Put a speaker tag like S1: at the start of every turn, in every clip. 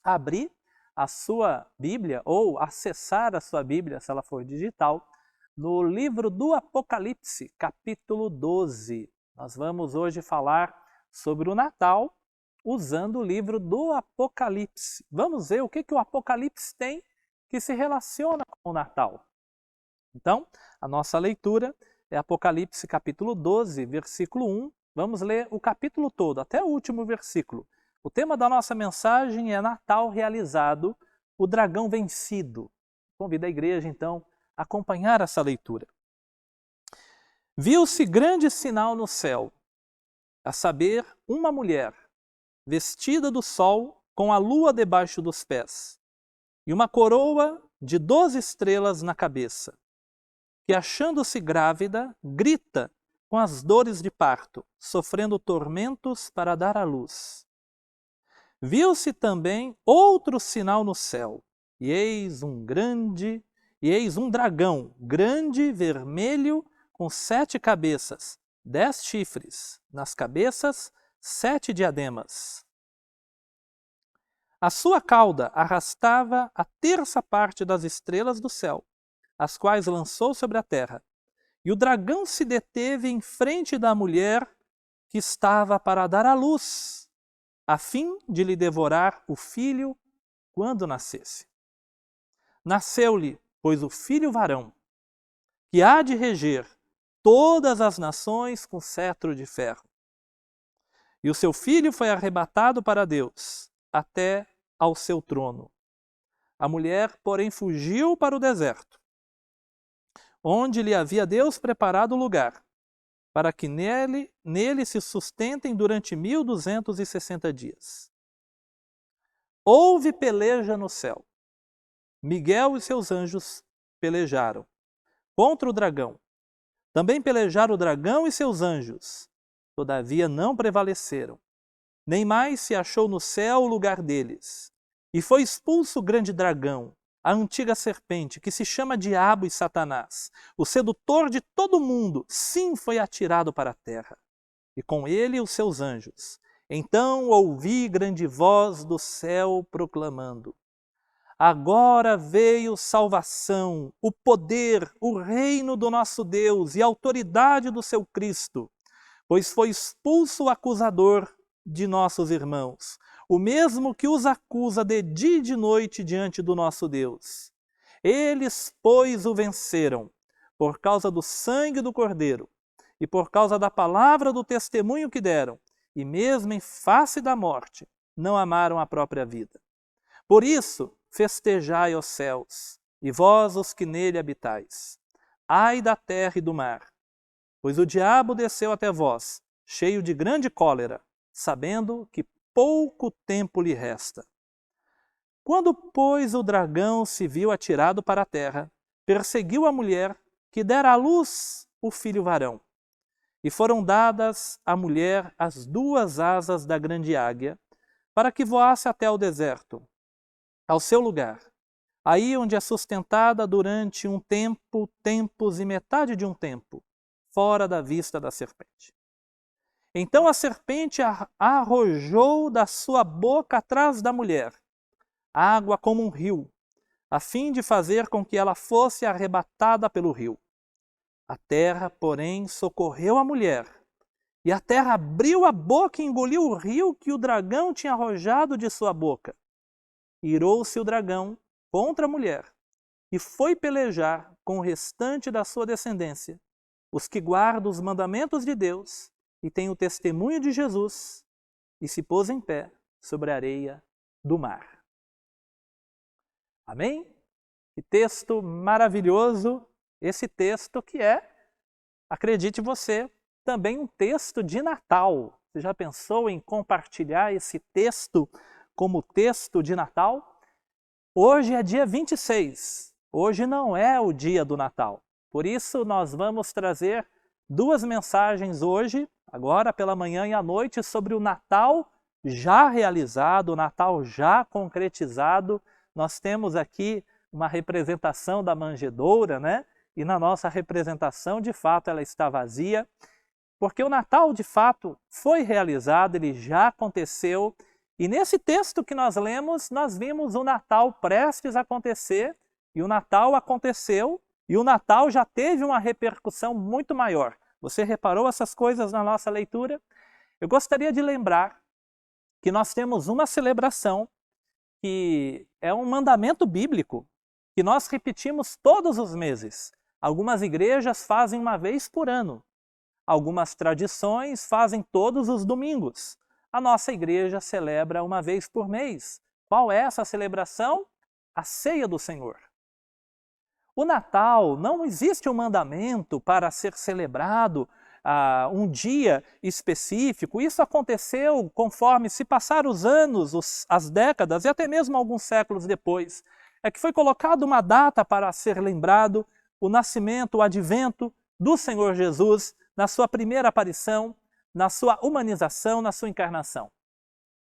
S1: abrir a sua Bíblia ou acessar a sua Bíblia, se ela for digital, no livro do Apocalipse, capítulo 12. Nós vamos hoje falar sobre o Natal usando o livro do Apocalipse. Vamos ver o que o Apocalipse tem que se relaciona com o Natal. Então, a nossa leitura é Apocalipse capítulo 12, versículo 1. Vamos ler o capítulo todo, até o último versículo. O tema da nossa mensagem é Natal realizado, o dragão vencido. Convido a igreja, então, a acompanhar essa leitura. Viu-se grande sinal no céu, a saber, uma mulher, vestida do sol, com a lua debaixo dos pés, e uma coroa de 12 estrelas na cabeça, que, achando-se grávida, grita com as dores de parto, sofrendo tormentos para dar à luz. Viu-se também outro sinal no céu, e eis um dragão, grande, vermelho, com 7 cabeças, 10 chifres, nas cabeças 7 diademas. A sua cauda arrastava a terça parte das estrelas do céu, as quais lançou sobre a terra. E o dragão se deteve em frente da mulher que estava para dar à luz, a fim de lhe devorar o filho quando nascesse. Nasceu-lhe, pois, o filho varão, que há de reger todas as nações com cetro de ferro. E o seu filho foi arrebatado para Deus, até ao seu trono. A mulher, porém, fugiu para o deserto, onde lhe havia Deus preparado lugar, para que nele se sustentem durante 1260 dias. Houve peleja no céu. Miguel e seus anjos pelejaram contra o dragão. Também pelejaram o dragão e seus anjos. Todavia não prevaleceram. Nem mais se achou no céu o lugar deles. E foi expulso o grande dragão, a antiga serpente, que se chama Diabo e Satanás, o sedutor de todo mundo, sim, foi atirado para a terra, e com ele os seus anjos. Então ouvi grande voz do céu proclamando: agora veio salvação, o poder, o reino do nosso Deus e a autoridade do seu Cristo, pois foi expulso o acusador de nossos irmãos, o mesmo que os acusa de dia e de noite diante do nosso Deus. Eles, pois, o venceram, por causa do sangue do Cordeiro, e por causa da palavra do testemunho que deram, e mesmo em face da morte, não amaram a própria vida. Por isso, festejai os céus, e vós os que nele habitais. Ai da terra e do mar, pois o diabo desceu até vós, cheio de grande cólera, sabendo que pouco tempo lhe resta. Quando, pois, o dragão se viu atirado para a terra, perseguiu a mulher que dera à luz o filho varão. E foram dadas à mulher as 2 asas da grande águia, para que voasse até ao deserto, ao seu lugar, aí onde é sustentada durante um tempo, tempos e metade de um tempo, fora da vista da serpente. Então a serpente arrojou da sua boca atrás da mulher água como um rio, a fim de fazer com que ela fosse arrebatada pelo rio. A terra, porém, socorreu a mulher, e a terra abriu a boca e engoliu o rio que o dragão tinha arrojado de sua boca. Irou-se o dragão contra a mulher, e foi pelejar com o restante da sua descendência, os que guardam os mandamentos de Deus, e tem o testemunho de Jesus, e se pôs em pé sobre a areia do mar. Amém? Que texto maravilhoso, esse texto que é, acredite você, também um texto de Natal. Você já pensou em compartilhar esse texto como texto de Natal? Hoje é dia 26, hoje não é o dia do Natal. Por isso nós vamos trazer 2 mensagens hoje, agora pela manhã e à noite, sobre o Natal já realizado, o Natal já concretizado. Nós temos aqui uma representação da manjedoura, né? E na nossa representação, de fato, ela está vazia, porque o Natal, de fato, foi realizado, ele já aconteceu, E nesse texto que nós lemos, nós vimos o Natal prestes a acontecer, e o Natal aconteceu, e o Natal já teve uma repercussão muito maior. Você reparou essas coisas na nossa leitura? Eu gostaria de lembrar que nós temos uma celebração que é um mandamento bíblico, que nós repetimos todos os meses. Algumas igrejas fazem uma vez por ano. Algumas tradições fazem todos os domingos. A nossa igreja celebra uma vez por mês. Qual é essa celebração? A Ceia do Senhor. O Natal, não existe um mandamento para ser celebrado um dia específico. Isso aconteceu conforme se passaram os anos, as décadas e até mesmo alguns séculos depois. É que foi colocada uma data para ser lembrado o nascimento, o advento do Senhor Jesus na sua primeira aparição, na sua humanização, na sua encarnação.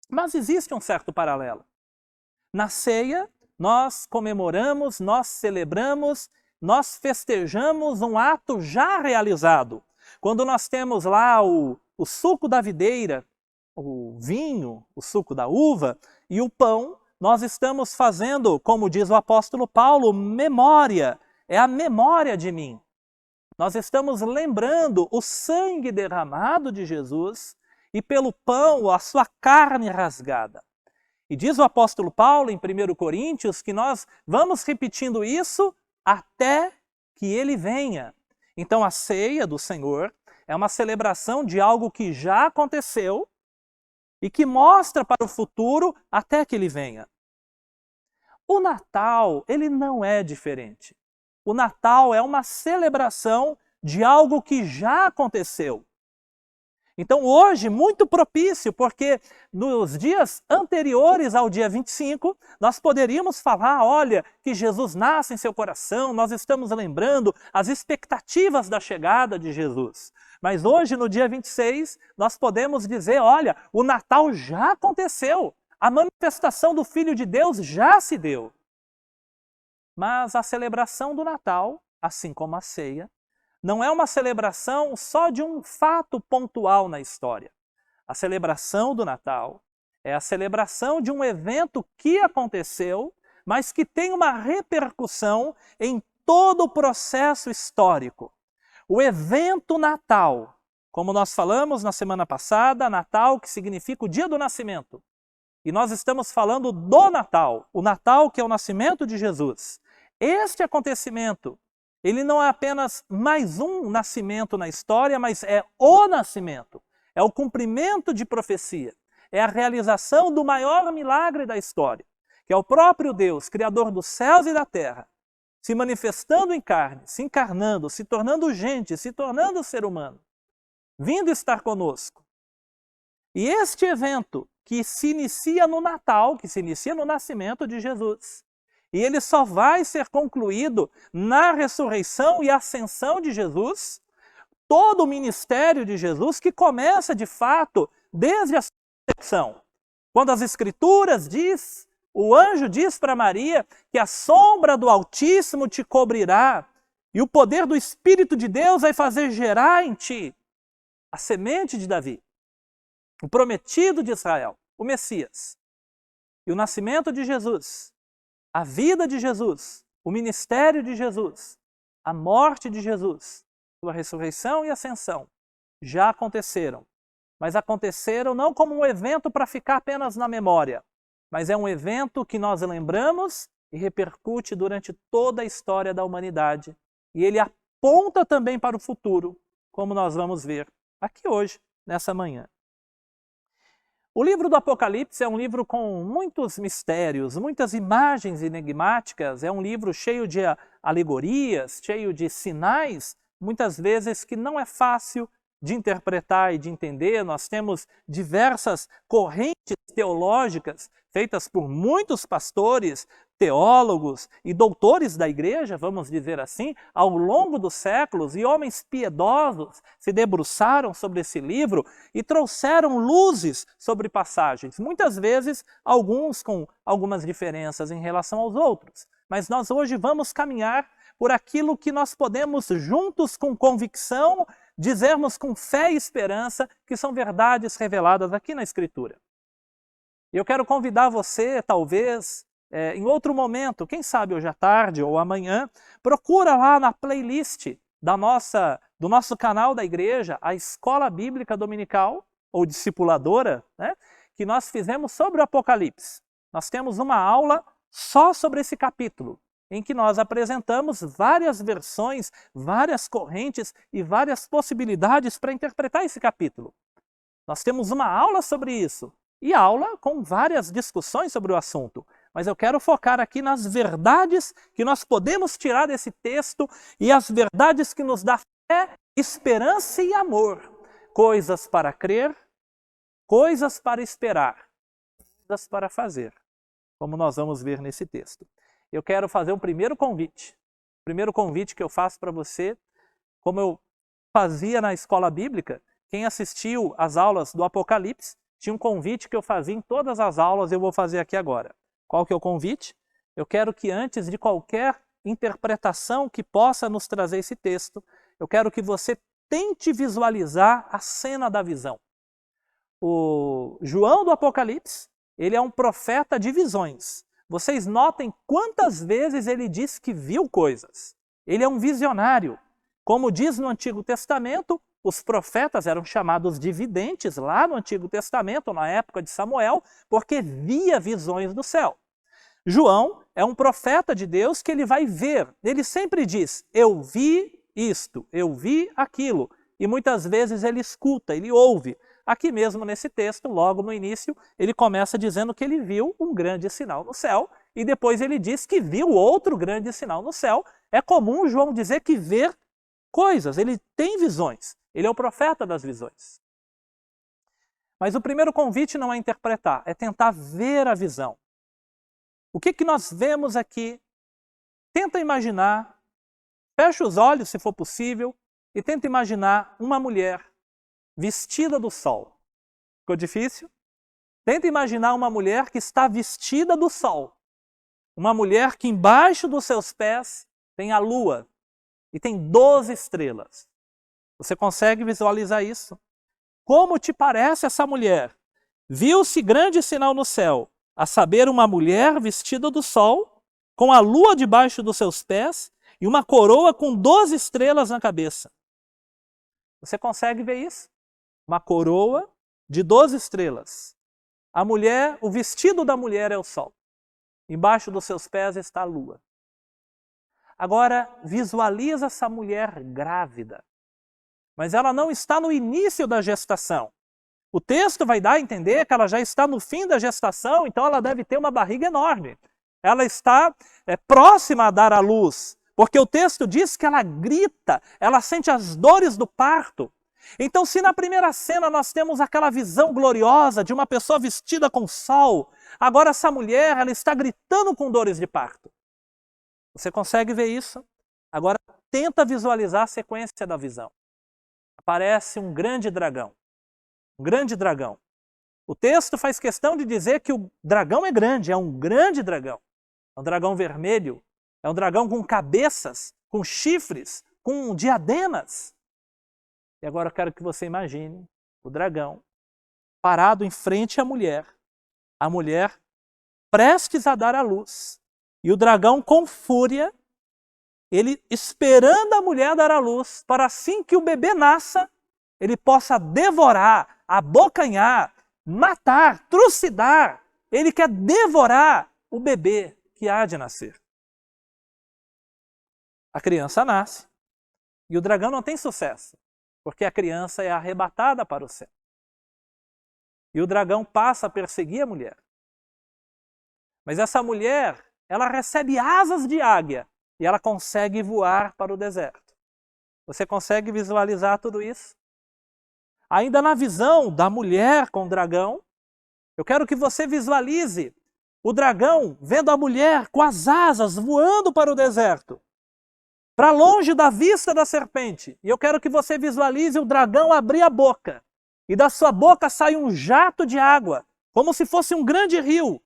S1: Mas existe um certo paralelo. Na ceia, nós comemoramos, nós celebramos, nós festejamos um ato já realizado. Quando nós temos lá o suco da videira, o vinho, o suco da uva e o pão, nós estamos fazendo, como diz o apóstolo Paulo, memória. É a memória de mim. Nós estamos lembrando o sangue derramado de Jesus e pelo pão a sua carne rasgada. E diz o apóstolo Paulo em 1 Coríntios que nós vamos repetindo isso até que ele venha. Então a ceia do Senhor é uma celebração de algo que já aconteceu e que mostra para o futuro até que ele venha. O Natal, ele não é diferente. O Natal é uma celebração de algo que já aconteceu. Então hoje, muito propício, porque nos dias anteriores ao dia 25, nós poderíamos falar, olha, que Jesus nasce em seu coração, nós estamos lembrando as expectativas da chegada de Jesus. Mas hoje, no dia 26, nós podemos dizer, olha, o Natal já aconteceu, a manifestação do Filho de Deus já se deu. Mas a celebração do Natal, assim como a ceia, não é uma celebração só de um fato pontual na história. A celebração do Natal é a celebração de um evento que aconteceu, mas que tem uma repercussão em todo o processo histórico. O evento Natal, como nós falamos na semana passada, Natal que significa o dia do nascimento. E nós estamos falando do Natal, o Natal que é o nascimento de Jesus. Este acontecimento, ele não é apenas mais um nascimento na história, mas é o nascimento, é o cumprimento de profecia, é a realização do maior milagre da história, que é o próprio Deus, Criador dos céus e da terra, se manifestando em carne, se encarnando, se tornando gente, se tornando ser humano, vindo estar conosco. E este evento que se inicia no Natal, que se inicia no nascimento de Jesus, e ele só vai ser concluído na ressurreição e ascensão de Jesus, todo o ministério de Jesus, que começa de fato desde a sua concepção. Quando as Escrituras diz, o anjo diz para Maria que a sombra do Altíssimo te cobrirá e o poder do Espírito de Deus vai fazer gerar em ti a semente de Davi, o prometido de Israel, o Messias. E o nascimento de Jesus, a vida de Jesus, o ministério de Jesus, a morte de Jesus, sua ressurreição e ascensão, já aconteceram. Mas aconteceram não como um evento para ficar apenas na memória, mas é um evento que nós lembramos e repercute durante toda a história da humanidade. E ele aponta também para o futuro, como nós vamos ver aqui hoje, nessa manhã. O livro do Apocalipse é um livro com muitos mistérios, muitas imagens enigmáticas, é um livro cheio de alegorias, cheio de sinais, muitas vezes que não é fácil de interpretar e de entender. Nós temos diversas correntes teológicas feitas por muitos pastores, teólogos e doutores da igreja, vamos dizer assim, ao longo dos séculos, e homens piedosos se debruçaram sobre esse livro e trouxeram luzes sobre passagens, muitas vezes alguns com algumas diferenças em relação aos outros. Mas nós hoje vamos caminhar por aquilo que nós podemos juntos com convicção dizermos com fé e esperança que são verdades reveladas aqui na Escritura. E eu quero convidar você, talvez, em outro momento, quem sabe hoje à tarde ou amanhã, procura lá na playlist do nosso canal da igreja, a Escola Bíblica Dominical, ou Discipuladora, né, que nós fizemos sobre o Apocalipse. Nós temos uma aula só sobre esse capítulo, em que nós apresentamos várias versões, várias correntes e várias possibilidades para interpretar esse capítulo. Nós temos uma aula sobre isso, e aula com várias discussões sobre o assunto. Mas eu quero focar aqui nas verdades que nós podemos tirar desse texto e as verdades que nos dá fé, esperança e amor. Coisas para crer, coisas para esperar, coisas para fazer, como nós vamos ver nesse texto. Eu quero fazer um primeiro convite. O primeiro convite que eu faço para você, como eu fazia na escola bíblica, quem assistiu às aulas do Apocalipse, tinha um convite que eu fazia em todas as aulas, eu vou fazer aqui agora. Qual que é o convite? Eu quero que antes de qualquer interpretação que possa nos trazer esse texto, eu quero que você tente visualizar a cena da visão. O João do Apocalipse, ele é um profeta de visões. Vocês notem quantas vezes ele diz que viu coisas. Ele é um visionário. Como diz no Antigo Testamento, os profetas eram chamados de videntes lá no Antigo Testamento, na época de Samuel, porque via visões do céu. João é um profeta de Deus que ele vai ver. Ele sempre diz, eu vi isto, eu vi aquilo. E muitas vezes ele escuta, ele ouve. Aqui mesmo nesse texto, logo no início, ele começa dizendo que ele viu um grande sinal no céu, e depois ele diz que viu outro grande sinal no céu. É comum João dizer que vê coisas, ele tem visões, ele é o profeta das visões. Mas o primeiro convite não é interpretar, é tentar ver a visão. O que nós vemos aqui? Tenta imaginar, fecha os olhos se for possível, e tenta imaginar uma mulher vestida do sol. Ficou difícil? Tenta imaginar uma mulher que está vestida do sol. Uma mulher que embaixo dos seus pés tem a lua e tem 12 estrelas. Você consegue visualizar isso? Como te parece essa mulher? Viu-se grande sinal no céu, a saber, uma mulher vestida do sol, com a lua debaixo dos seus pés e uma coroa com 12 estrelas na cabeça. Você consegue ver isso? Uma coroa de 12 estrelas. A mulher, o vestido da mulher é o sol. Embaixo dos seus pés está a lua. Agora, visualiza essa mulher grávida. Mas ela não está no início da gestação. O texto vai dar a entender que ela já está no fim da gestação, então ela deve ter uma barriga enorme. Ela está próxima a dar à luz, porque o texto diz que ela grita, ela sente as dores do parto. Então, se na primeira cena nós temos aquela visão gloriosa de uma pessoa vestida com sol, agora essa mulher ela está gritando com dores de parto. Você consegue ver isso? Agora tenta visualizar a sequência da visão. Aparece um grande dragão. Um grande dragão. O texto faz questão de dizer que o dragão é grande, é um grande dragão. É um dragão vermelho, é um dragão com cabeças, com chifres, com diademas. E agora eu quero que você imagine o dragão parado em frente à mulher. A mulher prestes a dar à luz. E o dragão com fúria, ele esperando a mulher dar à luz, para assim que o bebê nasça, ele possa devorar, abocanhar, matar, trucidar. Ele quer devorar o bebê que há de nascer. A criança nasce e o dragão não tem sucesso, porque a criança é arrebatada para o céu. E o dragão passa a perseguir a mulher. Mas essa mulher, ela recebe asas de águia e ela consegue voar para o deserto. Você consegue visualizar tudo isso? Ainda na visão da mulher com o dragão, eu quero que você visualize o dragão vendo a mulher com as asas voando para o deserto, para longe da vista da serpente. E eu quero que você visualize o dragão abrir a boca e da sua boca sai um jato de água, como se fosse um grande rio.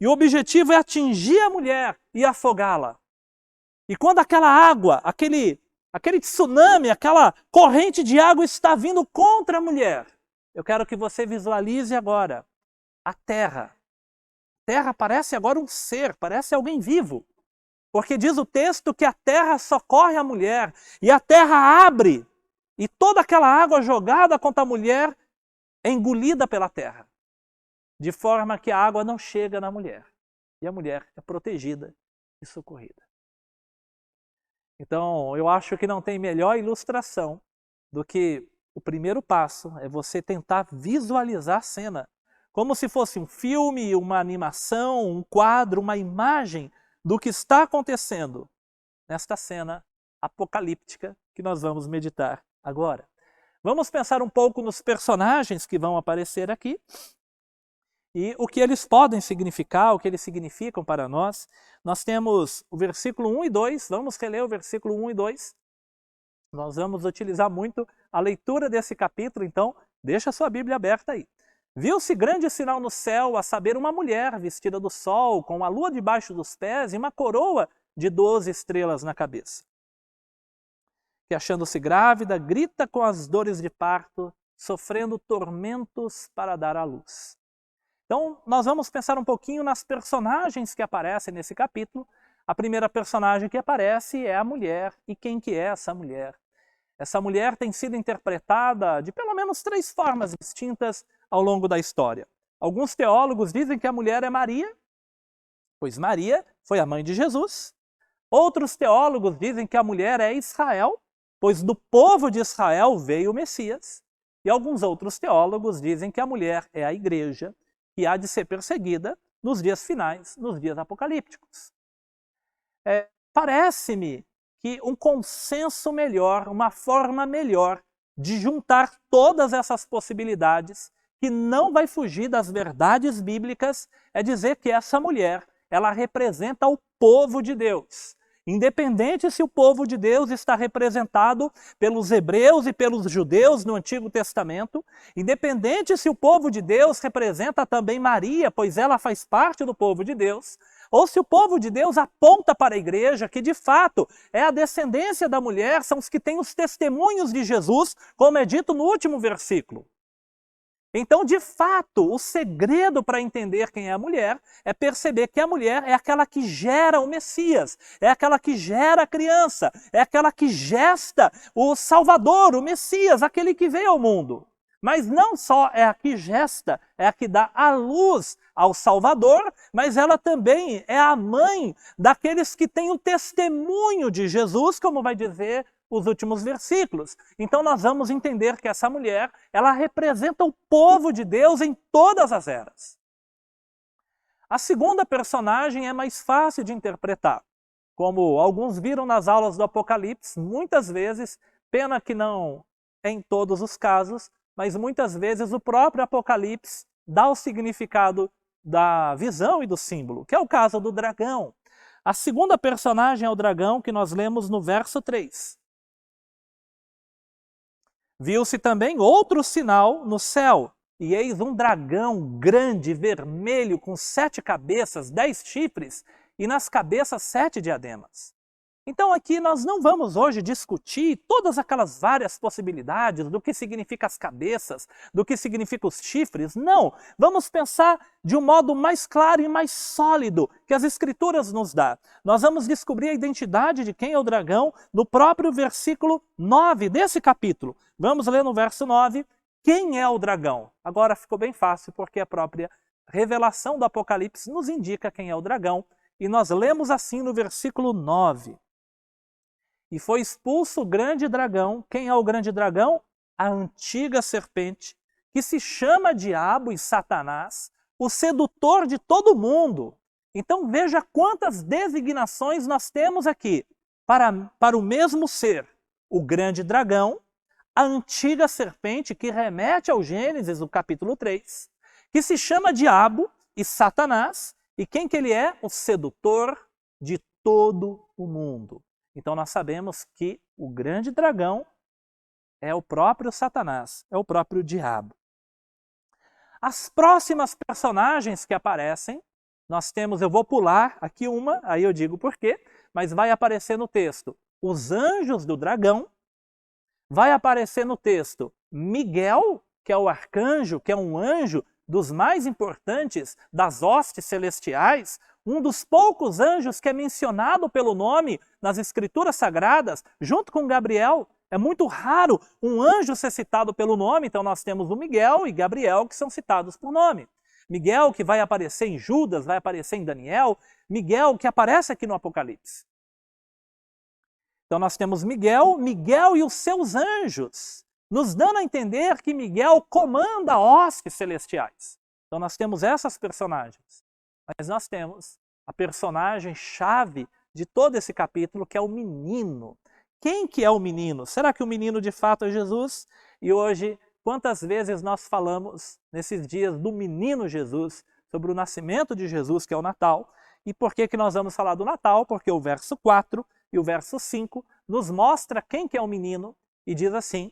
S1: E o objetivo é atingir a mulher e afogá-la. E quando aquela água, aquele tsunami, aquela corrente de água está vindo contra a mulher, eu quero que você visualize agora a terra terra parece agora um ser, parece alguém vivo. Porque diz o texto que a terra socorre a mulher, e a terra abre, e toda aquela água jogada contra a mulher é engolida pela terra, de forma que a água não chega na mulher, e a mulher é protegida e socorrida. Então, eu acho que não tem melhor ilustração do que o primeiro passo é você tentar visualizar a cena, como se fosse um filme, uma animação, um quadro, uma imagem do que está acontecendo nesta cena apocalíptica que nós vamos meditar agora. Vamos pensar um pouco nos personagens que vão aparecer aqui e o que eles podem significar, o que eles significam para nós. Nós temos o versículo 1 e 2, vamos reler o versículo 1 e 2. Nós vamos utilizar muito a leitura desse capítulo, então deixa a sua Bíblia aberta aí. Viu-se grande sinal no céu, a saber, uma mulher vestida do sol, com a lua debaixo dos pés e uma coroa de 12 estrelas na cabeça. Que, achando-se grávida, grita com as dores de parto, sofrendo tormentos para dar à luz. Então, nós vamos pensar um pouquinho nas personagens que aparecem nesse capítulo. A primeira personagem que aparece é a mulher. E quem que é essa mulher? Essa mulher tem sido interpretada de pelo menos 3 formas distintas ao longo da história. Alguns teólogos dizem que a mulher é Maria, pois Maria foi a mãe de Jesus. Outros teólogos dizem que a mulher é Israel, pois do povo de Israel veio o Messias. E alguns outros teólogos dizem que a mulher é a igreja, que há de ser perseguida nos dias finais, nos dias apocalípticos. Parece-me que um consenso melhor, uma forma melhor de juntar todas essas possibilidades, que não vai fugir das verdades bíblicas, é dizer que essa mulher, ela representa o povo de Deus. Independente se o povo de Deus está representado pelos hebreus e pelos judeus no Antigo Testamento, independente se o povo de Deus representa também Maria, pois ela faz parte do povo de Deus, ou se o povo de Deus aponta para a igreja, que de fato é a descendência da mulher, são os que têm os testemunhos de Jesus, como é dito no último versículo. Então, de fato, o segredo para entender quem é a mulher é perceber que a mulher é aquela que gera o Messias, é aquela que gera a criança, é aquela que gesta o Salvador, o Messias, aquele que veio ao mundo. Mas não só é a que gesta, é a que dá a luz ao Salvador, mas ela também é a mãe daqueles que têm o testemunho de Jesus, como vai dizer os últimos versículos. Então nós vamos entender que essa mulher, ela representa o povo de Deus em todas as eras. A segunda personagem é mais fácil de interpretar. Como alguns viram nas aulas do Apocalipse, muitas vezes, pena que não em todos os casos, mas muitas vezes o próprio Apocalipse dá o significado da visão e do símbolo, que é o caso do dragão. A segunda personagem é o dragão, que nós lemos no verso 3. Viu-se também outro sinal no céu, e eis um dragão grande, vermelho, com 7 cabeças, 10 chifres, e nas cabeças 7 diademas. Então aqui nós não vamos hoje discutir todas aquelas várias possibilidades do que significa as cabeças, do que significa os chifres, não. Vamos pensar de um modo mais claro e mais sólido que as Escrituras nos dão. Nós vamos descobrir a identidade de quem é o dragão no próprio versículo 9 desse capítulo. Vamos ler no verso 9, quem é o dragão? Agora ficou bem fácil porque a própria revelação do Apocalipse nos indica quem é o dragão. E nós lemos assim no versículo 9. E foi expulso o grande dragão. Quem é o grande dragão? A antiga serpente, que se chama Diabo e Satanás, o sedutor de todo mundo. Então veja quantas designações nós temos aqui para o mesmo ser. O grande dragão, a antiga serpente, que remete ao Gênesis, o capítulo 3, que se chama Diabo e Satanás. E quem que ele é? O sedutor de todo o mundo. Então nós sabemos que o grande dragão é o próprio Satanás, é o próprio diabo. As próximas personagens que aparecem, nós temos, eu vou pular aqui uma, aí eu digo por quê, mas vai aparecer no texto os anjos do dragão, vai aparecer no texto Miguel, que é o arcanjo, que é um anjo dos mais importantes das hostes celestiais, um dos poucos anjos que é mencionado pelo nome nas Escrituras Sagradas, junto com Gabriel. É muito raro um anjo ser citado pelo nome, então nós temos o Miguel e Gabriel que são citados por nome. Miguel que vai aparecer em Judas, vai aparecer em Daniel, Miguel que aparece aqui no Apocalipse. Então nós temos Miguel e os seus anjos, nos dando a entender que Miguel comanda hostes celestiais. Então nós temos essas personagens. Mas nós temos a personagem-chave de todo esse capítulo, que é o menino. Quem que é o menino? Será que o menino de fato é Jesus? E hoje, quantas vezes nós falamos nesses dias do menino Jesus, sobre o nascimento de Jesus, que é o Natal? E por que que nós vamos falar do Natal? Porque o verso 4 e o verso 5 nos mostra quem que é o menino e diz assim,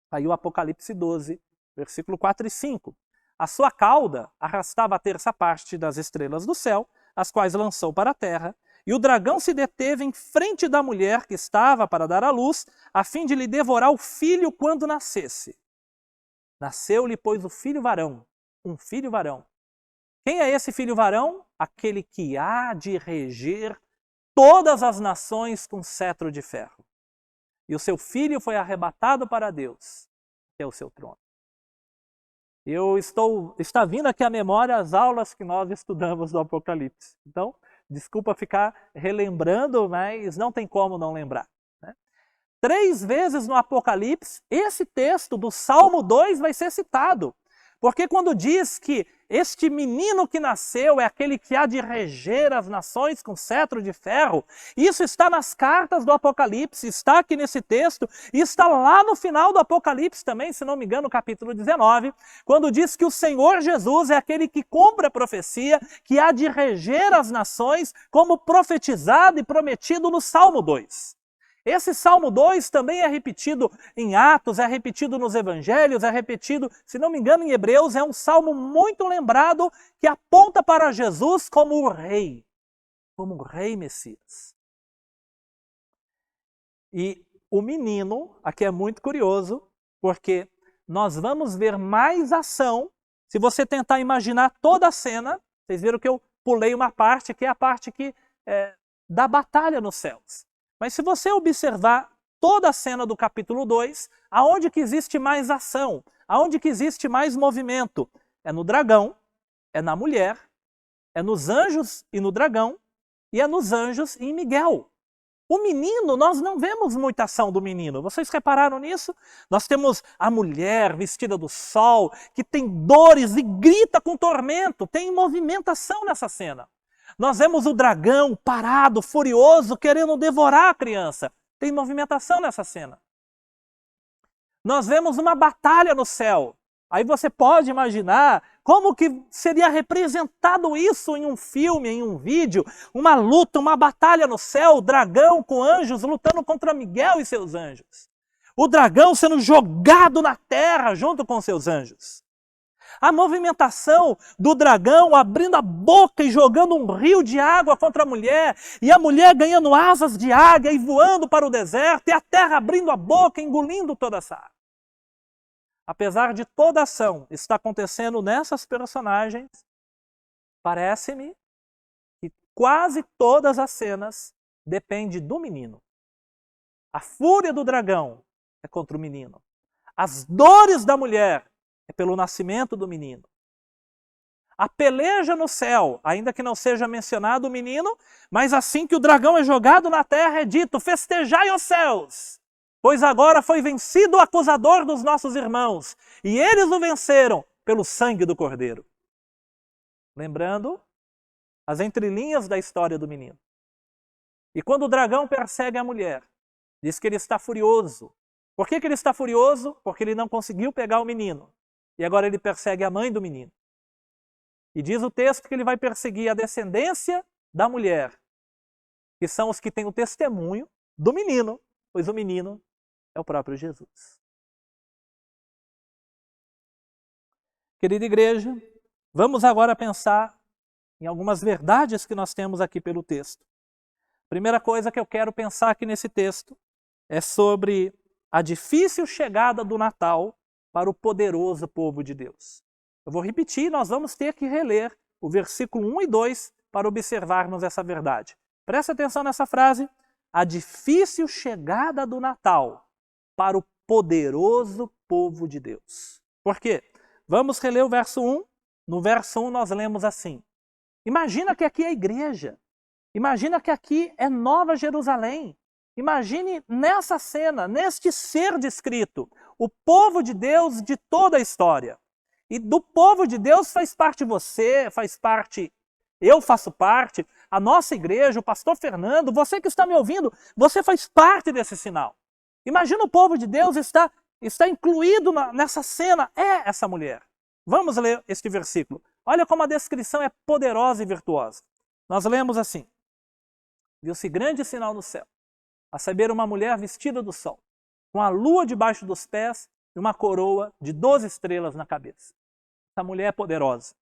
S1: aí o Apocalipse 12, versículo 4 e 5. A sua cauda arrastava a terça parte das estrelas do céu, as quais lançou para a terra, e o dragão se deteve em frente da mulher que estava para dar à luz, a fim de lhe devorar o filho quando nascesse. Nasceu-lhe, pois, o filho varão, um filho varão. Quem é esse filho varão? Aquele que há de reger todas as nações com cetro de ferro. E o seu filho foi arrebatado para Deus, que é o seu trono. Está vindo aqui à memória as aulas que nós estudamos do Apocalipse. Então, desculpa ficar relembrando, mas não tem como não lembrar. 3 vezes no Apocalipse, esse texto do Salmo 2 vai ser citado. Porque quando diz que este menino que nasceu é aquele que há de reger as nações com cetro de ferro, isso está nas cartas do Apocalipse, está aqui nesse texto, e está lá no final do Apocalipse também, se não me engano, no capítulo 19, quando diz que o Senhor Jesus é aquele que cumpre a profecia, que há de reger as nações, como profetizado e prometido no Salmo 2. Esse Salmo 2 também é repetido em Atos, é repetido nos Evangelhos, é repetido, se não me engano, em Hebreus. É um salmo muito lembrado que aponta para Jesus como o rei Messias. E o menino, aqui é muito curioso, porque nós vamos ver mais ação. Se você tentar imaginar toda a cena, vocês viram que eu pulei uma parte, que é a parte da batalha nos céus. Mas se você observar toda a cena do capítulo 2, aonde que existe mais ação, aonde que existe mais movimento? É no dragão, é na mulher, é nos anjos e no dragão, e é nos anjos e em Miguel. O menino, nós não vemos muita ação do menino. Vocês repararam nisso? Nós temos a mulher vestida do sol, que tem dores e grita com tormento, tem movimentação nessa cena. Nós vemos o dragão parado, furioso, querendo devorar a criança. Tem movimentação nessa cena. Nós vemos uma batalha no céu. Aí você pode imaginar como que seria representado isso em um filme, em um vídeo. Uma luta, uma batalha no céu, dragão com anjos lutando contra Miguel e seus anjos. O dragão sendo jogado na terra junto com seus anjos. A movimentação do dragão abrindo a boca e jogando um rio de água contra a mulher, e a mulher ganhando asas de águia e voando para o deserto, e a terra abrindo a boca, engolindo toda essa água. Apesar de toda a ação estar acontecendo nessas personagens, parece-me que quase todas as cenas dependem do menino. A fúria do dragão é contra o menino. As dores da mulher é pelo nascimento do menino. A peleja no céu, ainda que não seja mencionado o menino, mas assim que o dragão é jogado na terra é dito, festejai os céus, pois agora foi vencido o acusador dos nossos irmãos, e eles o venceram pelo sangue do Cordeiro. Lembrando as entrelinhas da história do menino. E quando o dragão persegue a mulher, diz que ele está furioso. Por que ele está furioso? Porque ele não conseguiu pegar o menino. E agora ele persegue a mãe do menino. E diz o texto que ele vai perseguir a descendência da mulher, que são os que têm o testemunho do menino, pois o menino é o próprio Jesus. Querida igreja, vamos agora pensar em algumas verdades que nós temos aqui pelo texto. Primeira coisa que eu quero pensar aqui nesse texto é sobre a difícil chegada do Natal para o poderoso povo de Deus. Eu vou repetir, nós vamos ter que reler o versículo 1 e 2 para observarmos essa verdade. Presta atenção nessa frase. A difícil chegada do Natal para o poderoso povo de Deus. Por quê? Vamos reler o verso 1. No verso 1 nós lemos assim. Imagina que aqui é a igreja. Imagina que aqui é Nova Jerusalém. Imagine nessa cena, neste ser descrito, o povo de Deus de toda a história. E do povo de Deus faz parte você, faz parte, eu faço parte, a nossa igreja, o pastor Fernando, você que está me ouvindo, você faz parte desse sinal. Imagina o povo de Deus está incluído nessa cena, é essa mulher. Vamos ler este versículo. Olha como a descrição é poderosa e virtuosa. Nós lemos assim. Viu-se grande sinal no céu, a saber uma mulher vestida do sol, com a lua debaixo dos pés e uma coroa de 12 estrelas na cabeça. Essa mulher é poderosa.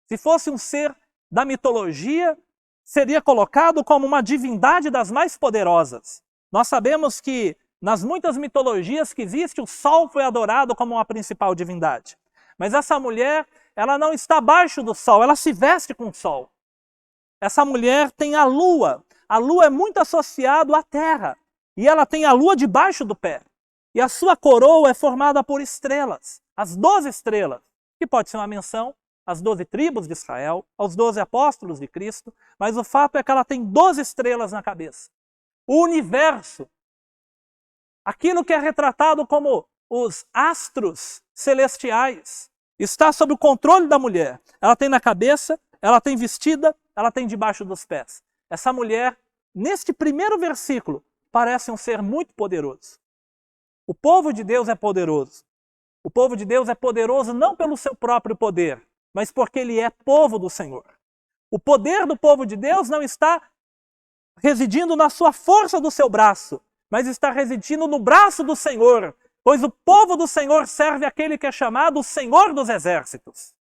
S1: Se fosse um ser da mitologia, seria colocado como uma divindade das mais poderosas. Nós sabemos que nas muitas mitologias que existem, o sol foi adorado como uma principal divindade. Mas essa mulher, ela não está abaixo do sol, ela se veste com o sol. Essa mulher tem a lua. A lua é muito associada à terra. E ela tem a lua debaixo do pé. E a sua coroa é formada por estrelas. As 12 estrelas, que pode ser uma menção às 12 tribos de Israel, aos 12 apóstolos de Cristo. Mas o fato é que ela tem 12 estrelas na cabeça. O universo, aquilo que é retratado como os astros celestiais, está sob o controle da mulher. Ela tem na cabeça, ela tem vestida, ela tem debaixo dos pés. Essa mulher, neste primeiro versículo, parece um ser muito poderoso. O povo de Deus é poderoso. O povo de Deus é poderoso não pelo seu próprio poder, mas porque ele é povo do Senhor. O poder do povo de Deus não está residindo na sua força do seu braço, mas está residindo no braço do Senhor, pois o povo do Senhor serve aquele que é chamado o Senhor dos Exércitos.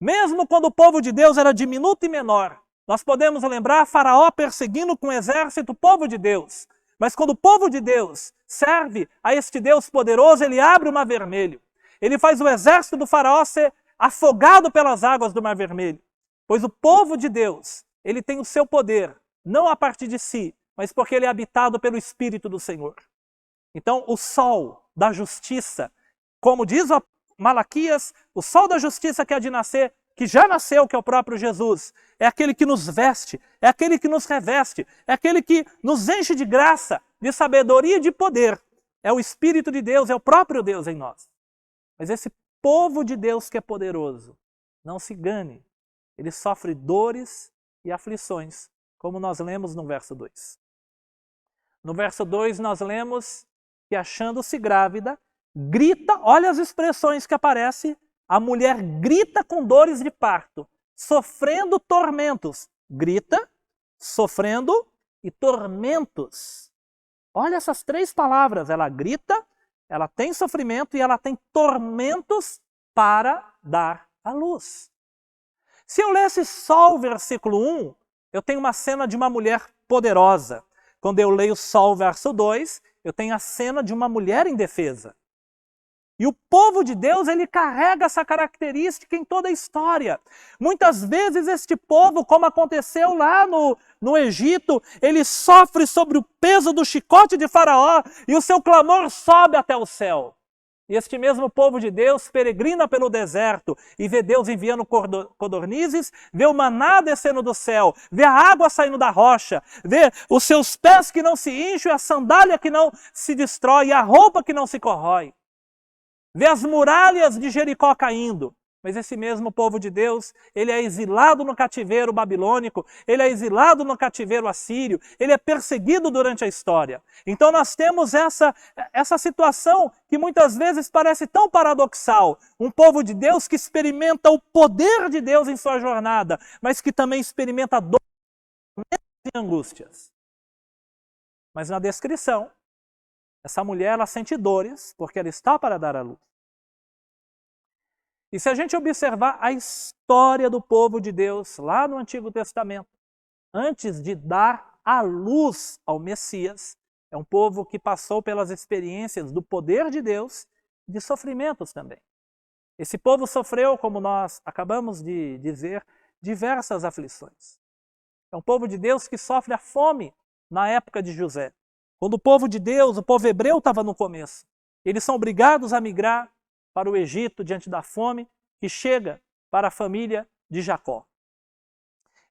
S1: Mesmo quando o povo de Deus era diminuto e menor, nós podemos lembrar Faraó perseguindo com o exército o povo de Deus. Mas quando o povo de Deus serve a este Deus poderoso, ele abre o Mar Vermelho. Ele faz o exército do Faraó ser afogado pelas águas do Mar Vermelho. Pois o povo de Deus, ele tem o seu poder, não a partir de si, mas porque ele é habitado pelo Espírito do Senhor. Então, o sol da justiça, como diz Malaquias, o sol da justiça que há de nascer, que já nasceu, que é o próprio Jesus, é aquele que nos veste, é aquele que nos reveste, é aquele que nos enche de graça, de sabedoria e de poder. É o Espírito de Deus, é o próprio Deus em nós. Mas esse povo de Deus que é poderoso, não se engane, ele sofre dores e aflições, como nós lemos no verso 2. No verso 2 nós lemos que, achando-se grávida, grita, olha as expressões que aparecem, a mulher grita com dores de parto, sofrendo tormentos. Grita, sofrendo e tormentos. Olha essas três palavras, ela grita, ela tem sofrimento e ela tem tormentos para dar à luz. Se eu lesse só o versículo 1, eu tenho uma cena de uma mulher poderosa. Quando eu leio só o verso 2, eu tenho a cena de uma mulher indefesa. E o povo de Deus, ele carrega essa característica em toda a história. Muitas vezes este povo, como aconteceu lá no Egito, ele sofre sobre o peso do chicote de Faraó e o seu clamor sobe até o céu. E este mesmo povo de Deus peregrina pelo deserto e vê Deus enviando codornizes, vê o maná descendo do céu, vê a água saindo da rocha, vê os seus pés que não se incham, a sandália que não se destrói, a roupa que não se corrói. Vê as muralhas de Jericó caindo. Mas esse mesmo povo de Deus, ele é exilado no cativeiro babilônico, ele é exilado no cativeiro assírio, ele é perseguido durante a história. Então nós temos essa situação que muitas vezes parece tão paradoxal. Um povo de Deus que experimenta o poder de Deus em sua jornada, mas que também experimenta dores e angústias. Mas na descrição, essa mulher, ela sente dores porque ela está para dar à luz. E se a gente observar a história do povo de Deus lá no Antigo Testamento, antes de dar à luz ao Messias, é um povo que passou pelas experiências do poder de Deus e de sofrimentos também. Esse povo sofreu, como nós acabamos de dizer, diversas aflições. É um povo de Deus que sofre a fome na época de José. Quando o povo de Deus, o povo hebreu estava no começo, eles são obrigados a migrar para o Egito diante da fome que chega para a família de Jacó.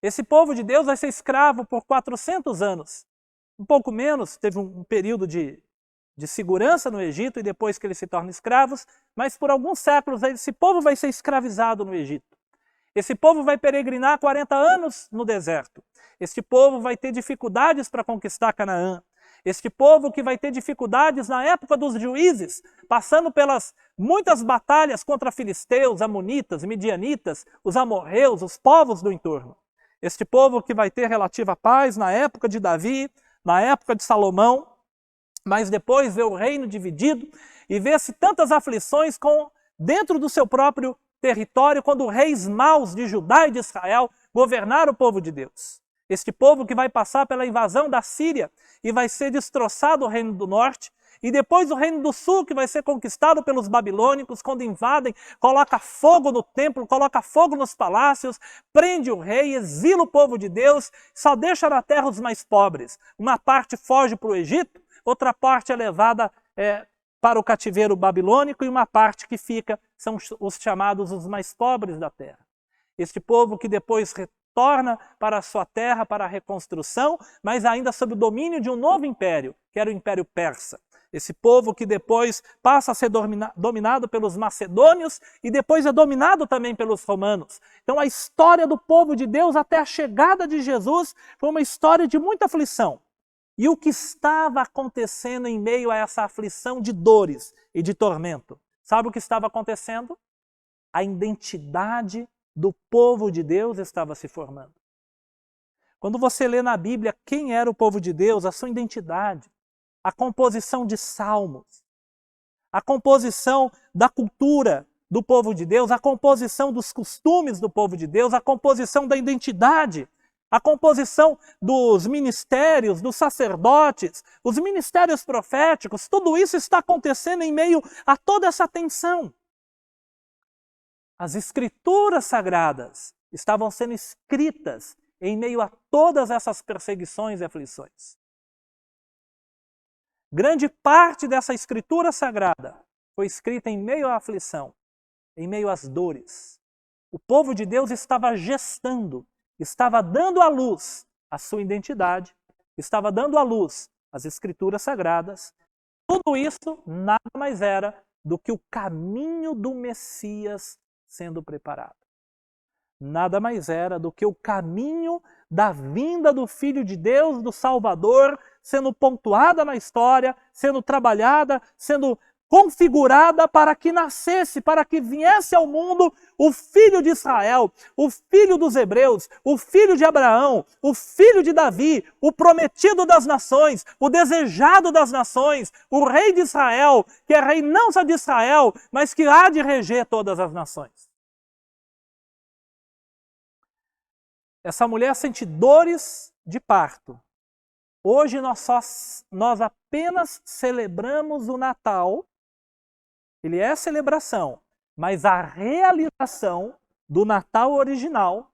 S1: Esse povo de Deus vai ser escravo por 400 anos. Um pouco menos, teve um período de segurança no Egito e depois que eles se tornam escravos, mas por alguns séculos esse povo vai ser escravizado no Egito. Esse povo vai peregrinar 40 anos no deserto. Este povo vai ter dificuldades para conquistar Canaã. Este povo que vai ter dificuldades na época dos juízes, passando pelas muitas batalhas contra filisteus, amonitas, midianitas, os amorreus, os povos do entorno. Este povo que vai ter relativa paz na época de Davi, na época de Salomão, mas depois vê o reino dividido e vê-se tantas aflições dentro do seu próprio território, quando reis maus de Judá e de Israel governaram o povo de Deus. Este povo que vai passar pela invasão da Síria e vai ser destroçado o reino do norte, e depois o reino do sul que vai ser conquistado pelos babilônicos, quando invadem, coloca fogo no templo, coloca fogo nos palácios, prende o rei, exila o povo de Deus, só deixa na terra os mais pobres. Uma parte foge para o Egito, outra parte é levada para o cativeiro babilônico e uma parte que fica são os chamados os mais pobres da terra. Este povo que depois retorna para a sua terra para a reconstrução, mas ainda sob o domínio de um novo império, que era o Império Persa. Esse povo que depois passa a ser dominado pelos macedônios e depois é dominado também pelos romanos. Então a história do povo de Deus até a chegada de Jesus foi uma história de muita aflição. E o que estava acontecendo em meio a essa aflição de dores e de tormento? Sabe o que estava acontecendo? A identidade do povo de Deus estava se formando. Quando você lê na Bíblia quem era o povo de Deus, a sua identidade, a composição de salmos, a composição da cultura do povo de Deus, a composição dos costumes do povo de Deus, a composição da identidade, a composição dos ministérios, dos sacerdotes, os ministérios proféticos, tudo isso está acontecendo em meio a toda essa tensão. As escrituras sagradas estavam sendo escritas em meio a todas essas perseguições e aflições. Grande parte dessa escritura sagrada foi escrita em meio à aflição, em meio às dores. O povo de Deus estava gestando, estava dando à luz a sua identidade, estava dando à luz as escrituras sagradas. Tudo isso nada mais era do que o caminho do Messias sendo preparado. Nada mais era do que o caminho da vinda do Filho de Deus, do Salvador, sendo pontuada na história, sendo trabalhada, sendo configurada para que nascesse, para que viesse ao mundo o Filho de Israel, o Filho dos Hebreus, o Filho de Abraão, o Filho de Davi, o prometido das nações, o desejado das nações, o Rei de Israel, que é rei não só de Israel, mas que há de reger todas as nações. Essa mulher sente dores de parto. Hoje nós apenas celebramos o Natal. Ele é celebração, mas a realização do Natal original,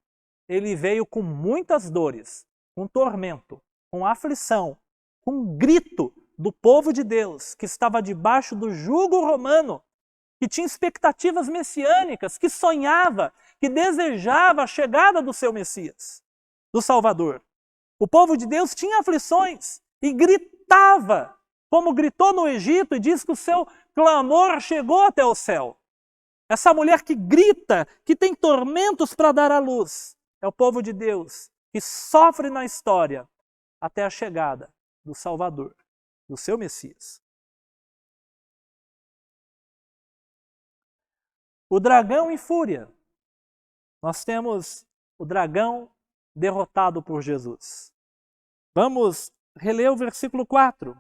S1: ele veio com muitas dores, com tormento, com aflição, com grito do povo de Deus que estava debaixo do jugo romano, que tinha expectativas messiânicas, que sonhava, que desejava a chegada do seu Messias, do Salvador. O povo de Deus tinha aflições e gritava, como gritou no Egito, e diz que o seu clamor chegou até o céu. Essa mulher que grita, que tem tormentos para dar à luz, é o povo de Deus que sofre na história até a chegada do Salvador, do seu Messias. O dragão em fúria. Nós temos o dragão derrotado por Jesus. Vamos reler o versículo 4.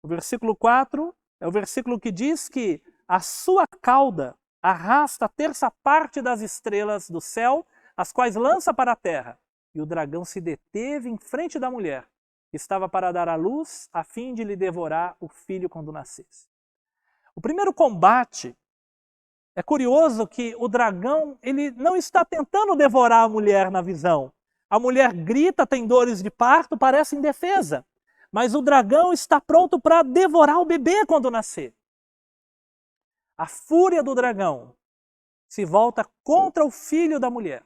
S1: O versículo 4 é o versículo que diz que a sua cauda arrasta a terça parte das estrelas do céu, as quais lança para a terra. E o dragão se deteve em frente da mulher, que estava para dar à luz, a fim de lhe devorar o filho quando nascesse. O primeiro combate É curioso que o dragão, ele não está tentando devorar a mulher na visão. A mulher grita, tem dores de parto, parece indefesa. Mas o dragão está pronto para devorar o bebê quando nascer. A fúria do dragão se volta contra o filho da mulher.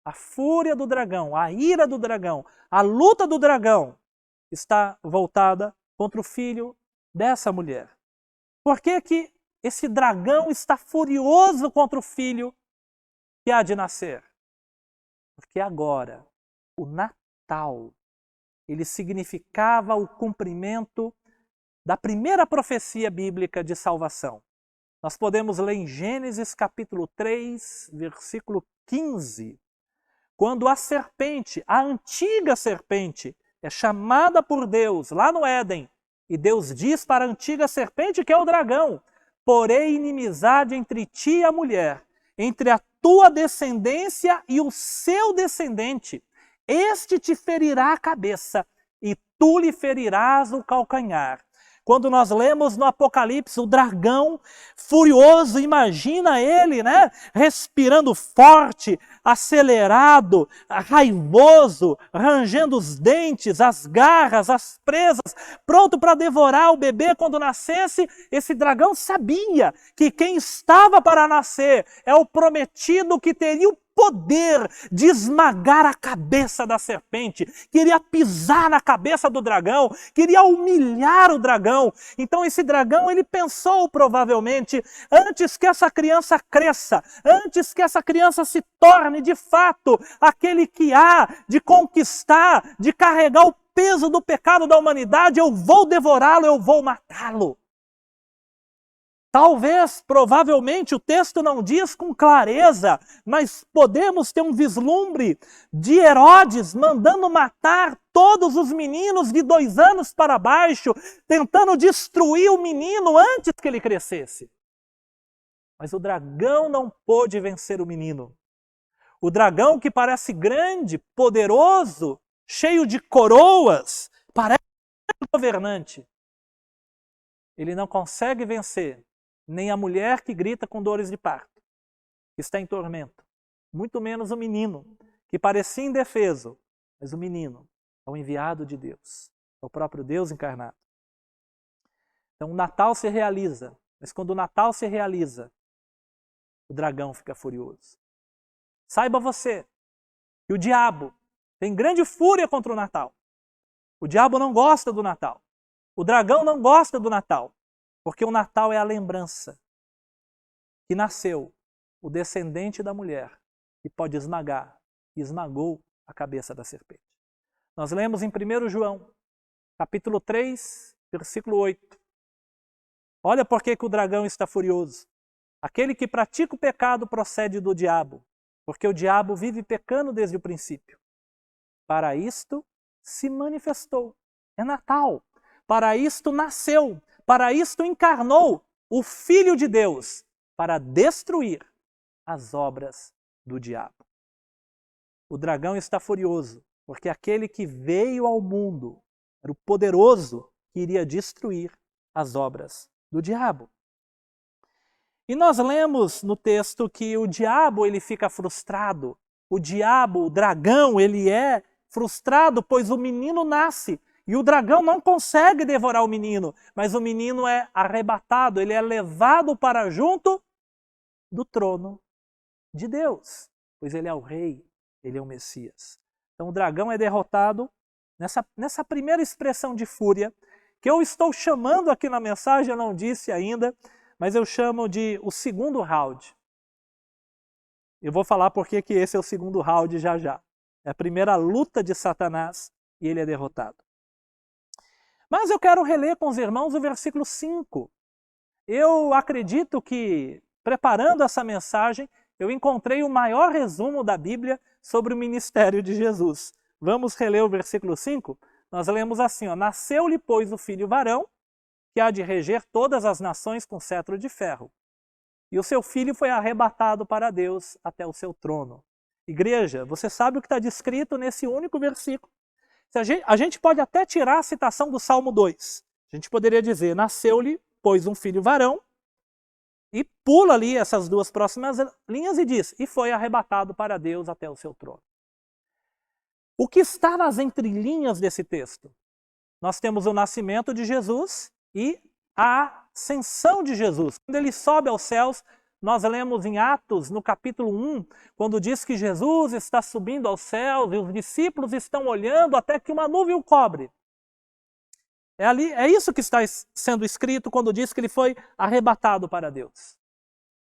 S1: A fúria do dragão, a ira do dragão, a luta do dragão está voltada contra o filho dessa mulher. Por que que esse dragão está furioso contra o filho que há de nascer? Porque agora, o Natal, ele significava o cumprimento da primeira profecia bíblica de salvação. Nós podemos ler em Gênesis capítulo 3, versículo 15, quando a serpente, a antiga serpente, é chamada por Deus lá no Éden, e Deus diz para a antiga serpente, que é o dragão: porém inimizade entre ti e a mulher, entre a tua descendência e o seu descendente. Este te ferirá a cabeça, e tu lhe ferirás o calcanhar. Quando nós lemos no Apocalipse o dragão furioso, imagina ele, né? Respirando forte, acelerado, raivoso, rangendo os dentes, as garras, as presas, pronto para devorar o bebê quando nascesse. Esse dragão sabia que quem estava para nascer é o prometido que teria o poder de esmagar a cabeça da serpente, queria pisar na cabeça do dragão, queria humilhar o dragão. Então esse dragão, ele pensou provavelmente, antes que essa criança cresça, antes que essa criança se torne de fato aquele que há de conquistar, de carregar o peso do pecado da humanidade, eu vou devorá-lo, eu vou matá-lo. Talvez, provavelmente, o texto não diz com clareza, mas podemos ter um vislumbre de Herodes mandando matar todos os meninos de 2 anos para baixo, tentando destruir o menino antes que ele crescesse. Mas o dragão não pôde vencer o menino. O dragão, que parece grande, poderoso, cheio de coroas, parece governante. Ele não consegue vencer nem a mulher que grita com dores de parto, que está em tormento, muito menos o menino, que parecia indefeso, mas o menino é o enviado de Deus, é o próprio Deus encarnado. Então o Natal se realiza, mas quando o Natal se realiza, o dragão fica furioso. Saiba você que o diabo tem grande fúria contra o Natal. O diabo não gosta do Natal. O dragão não gosta do Natal. Porque o Natal é a lembrança que nasceu o descendente da mulher que pode esmagar, e esmagou a cabeça da serpente. Nós lemos em 1 João, capítulo 3, versículo 8. Olha por que o dragão está furioso. Aquele que pratica o pecado procede do diabo, porque o diabo vive pecando desde o princípio. Para isto se manifestou. É Natal. Para isto nasceu. Para isto encarnou o Filho de Deus, para destruir as obras do diabo. O dragão está furioso, porque aquele que veio ao mundo era o poderoso que iria destruir as obras do diabo. E nós lemos no texto que o diabo, ele fica frustrado. O diabo, o dragão, ele é frustrado, pois o menino nasce. E o dragão não consegue devorar o menino, mas o menino é arrebatado, ele é levado para junto do trono de Deus, pois ele é o rei, ele é o Messias. Então o dragão é derrotado nessa primeira expressão de fúria, que eu estou chamando aqui na mensagem, eu não disse ainda, mas eu chamo de o segundo round. Eu vou falar porque que esse é o segundo round já já. É a primeira luta de Satanás e ele é derrotado. Mas eu quero reler com os irmãos o versículo 5. Eu acredito que, preparando essa mensagem, eu encontrei o maior resumo da Bíblia sobre o ministério de Jesus. Vamos reler o versículo 5? Nós lemos assim, ó: nasceu-lhe, pois, o filho varão, que há de reger todas as nações com cetro de ferro. E o seu filho foi arrebatado para Deus até o seu trono. Igreja, você sabe o que está descrito nesse único versículo. A gente pode até tirar a citação do Salmo 2. A gente poderia dizer, nasceu-lhe, pois, um filho varão, E pula ali essas duas próximas linhas e diz, e foi arrebatado para Deus até o seu trono. O que está nas entrelinhas desse texto? Nós temos o nascimento de Jesus e a ascensão de Jesus. Quando ele sobe aos céus, nós lemos em Atos, no capítulo 1, quando diz que Jesus está subindo aos céus e os discípulos estão olhando até que uma nuvem o cobre. É isso que está sendo escrito quando diz que ele foi arrebatado para Deus.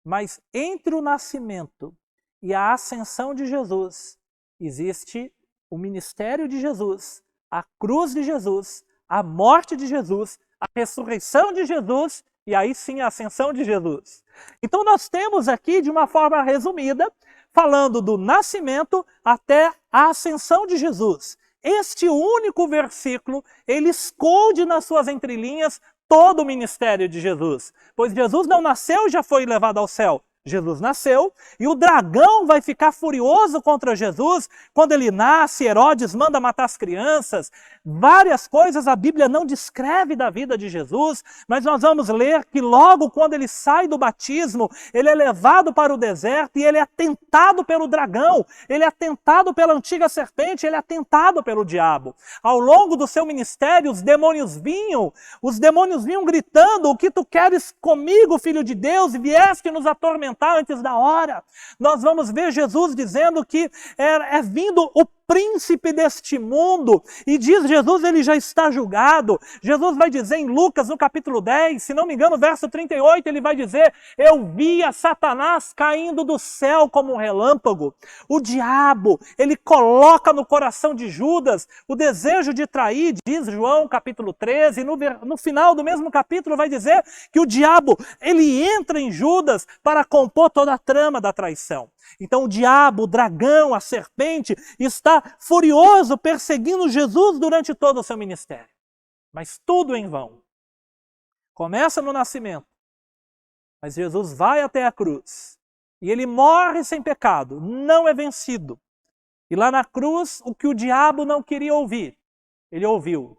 S1: Mas entre o nascimento e a ascensão de Jesus, existe o ministério de Jesus, a cruz de Jesus, a morte de Jesus, a ressurreição de Jesus e aí sim a ascensão de Jesus. Então nós temos aqui, de uma forma resumida, falando do nascimento até a ascensão de Jesus. Este único versículo, ele esconde nas suas entrelinhas todo o ministério de Jesus. Pois Jesus não nasceu e já foi levado ao céu. Jesus nasceu e o dragão vai ficar furioso contra Jesus quando ele nasce. Herodes manda matar as crianças. Várias coisas a Bíblia não descreve da vida de Jesus, mas nós vamos ler que logo quando ele sai do batismo, ele é levado para o deserto e ele é tentado pelo dragão, ele é tentado pela antiga serpente, ele é tentado pelo diabo. Ao longo do seu ministério, os demônios vinham gritando, o que tu queres comigo, filho de Deus, e vieste nos atormentar antes da hora. Nós vamos ver Jesus dizendo que é vindo o príncipe deste mundo, e diz Jesus, ele já está julgado. Jesus vai dizer em Lucas, no capítulo 10, se não me engano, verso 38, ele vai dizer, eu via Satanás caindo do céu como um relâmpago. O diabo, ele coloca no coração de Judas o desejo de trair, diz João, capítulo 13, e no final do mesmo capítulo vai dizer que o diabo, ele entra em Judas para compor toda a trama da traição. Então o diabo, o dragão, a serpente, está furioso perseguindo Jesus durante todo o seu ministério. Mas tudo em vão. Começa no nascimento, mas Jesus vai até a cruz. E ele morre sem pecado, não é vencido. E lá na cruz, o que o diabo não queria ouvir, ele ouviu.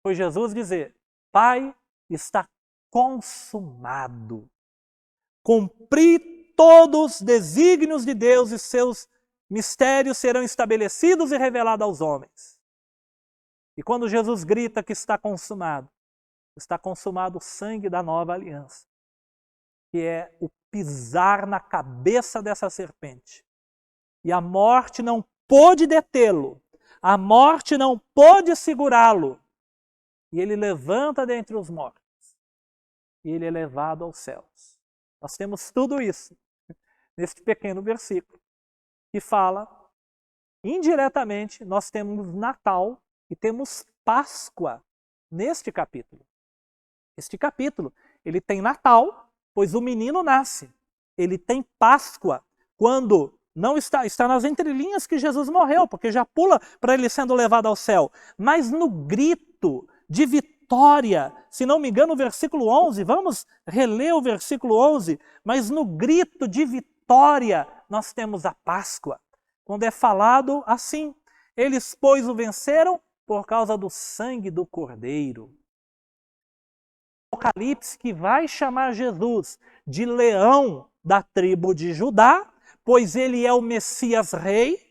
S1: Foi Jesus dizer, Pai, está consumado. Cumpri todos os desígnios de Deus e seus mistérios serão estabelecidos e revelados aos homens. E quando Jesus grita que está consumado o sangue da nova aliança, que é o pisar na cabeça dessa serpente. E a morte não pôde detê-lo, a morte não pôde segurá-lo. E ele levanta dentre os mortos, e ele é levado aos céus. Nós temos tudo isso neste pequeno versículo, que fala, indiretamente, nós temos Natal e temos Páscoa neste capítulo. Este capítulo, ele tem Natal, pois o menino nasce. Ele tem Páscoa, quando não está nas entrelinhas que Jesus morreu, porque já pula para ele sendo levado ao céu. Mas no grito de vitória, se não me engano, o versículo 11, vamos reler o versículo 11, mas no grito de vitória nós temos a Páscoa, quando é falado assim, eles, pois, o venceram por causa do sangue do Cordeiro. Apocalipse que vai chamar Jesus de leão da tribo de Judá, pois ele é o Messias rei.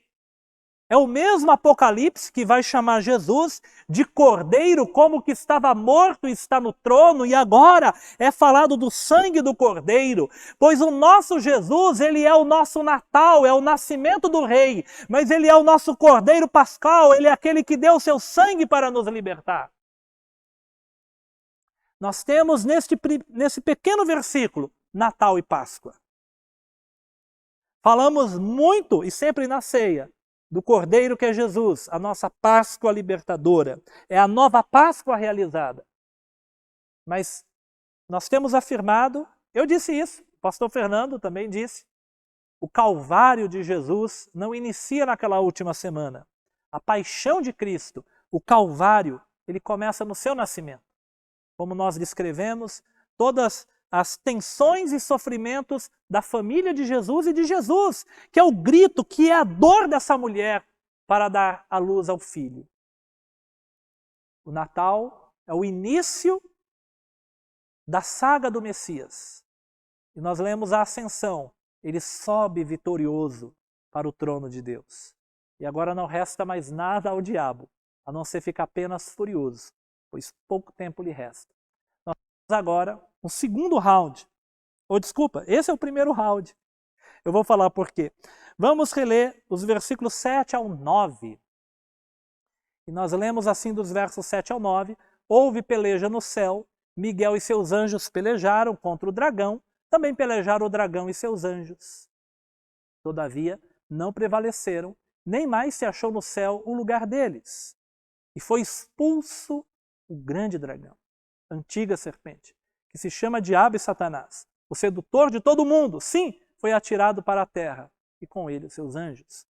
S1: É o mesmo Apocalipse que vai chamar Jesus de Cordeiro, como que estava morto e está no trono, e agora é falado do sangue do Cordeiro. Pois o nosso Jesus, ele é o nosso Natal, é o nascimento do Rei, mas ele é o nosso Cordeiro Pascal, ele é aquele que deu o seu sangue para nos libertar. Nós temos nesse pequeno versículo, Natal e Páscoa. Falamos muito, e sempre na ceia, do Cordeiro que é Jesus, a nossa Páscoa libertadora. É a nova Páscoa realizada. Mas nós temos afirmado, eu disse isso, o pastor Fernando também disse, o Calvário de Jesus não inicia naquela última semana. A paixão de Cristo, o Calvário, ele começa no seu nascimento. Como nós descrevemos, todas as tensões e sofrimentos da família de Jesus e de Jesus, que é o grito, que é a dor dessa mulher para dar à luz ao filho. O Natal é o início da saga do Messias. E nós lemos a ascensão. Ele sobe vitorioso para o trono de Deus. E agora não resta mais nada ao diabo, a não ser ficar apenas furioso, pois pouco tempo lhe resta. Nós temos agora um segundo round. Ou desculpa, esse é o primeiro round. Eu vou falar por quê. Vamos reler os versículos 7 ao 9. E nós lemos assim dos versos 7 ao 9. Houve peleja no céu, Miguel e seus anjos pelejaram contra o dragão, também pelejaram o dragão e seus anjos. Todavia, não prevaleceram, nem mais se achou no céu o lugar deles. E foi expulso o grande dragão, a antiga serpente, que se chama Diabo e Satanás, o sedutor de todo mundo. Sim, foi atirado para a terra, e com ele os seus anjos.